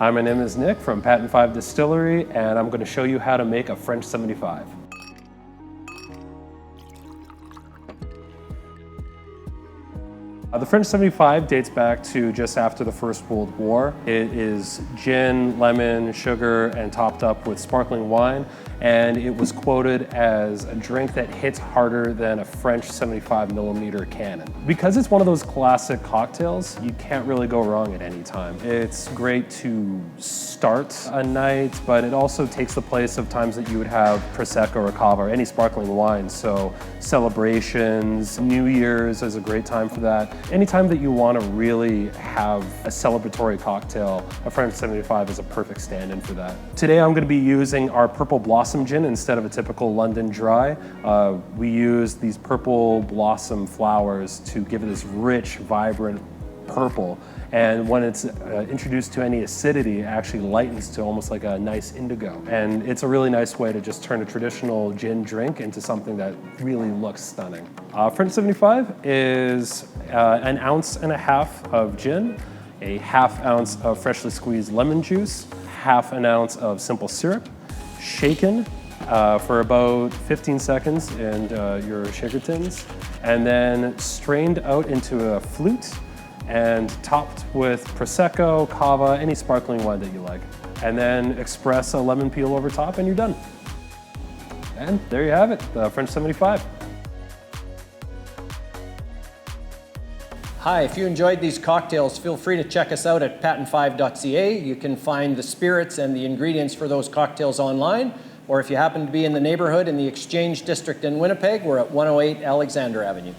Hi, my name is Nick from Patent 5 Distillery, and I'm going to show you how to make a French 75. The French 75 dates back to just after the First World War. It is gin, lemon, sugar, and topped up with sparkling wine, and it was quoted as a drink that hits harder than a French 75mm cannon. Because it's one of those classic cocktails, you can't really go wrong at any time. It's great to start a night, but it also takes the place of times that you would have Prosecco or Cava or any sparkling wine. So celebrations, New Year's is a great time for that. Anytime that you want to really have a celebratory cocktail, a French 75 is a perfect stand-in for that. Today I'm going to be using our Purple Blossom gin instead of a typical London Dry. We use these purple blossom flowers to give it this rich, vibrant purple. And when it's introduced to any acidity, it actually lightens to almost like a nice indigo. And it's a really nice way to just turn a traditional gin drink into something that really looks stunning. French 75 is 1.5 ounces of gin, a 1/2 ounce of freshly squeezed lemon juice, 1/2 ounce of simple syrup, shaken for about 15 seconds in your shaker tins, and then strained out into a flute and topped with Prosecco, Cava, any sparkling wine that you like. And then express a lemon peel over top and you're done. And there you have it, the French 75. Hi, if you enjoyed these cocktails, feel free to check us out at patent5.ca. You can find the spirits and the ingredients for those cocktails online, or if you happen to be in the neighborhood in the Exchange District in Winnipeg, we're at 108 Alexander Avenue.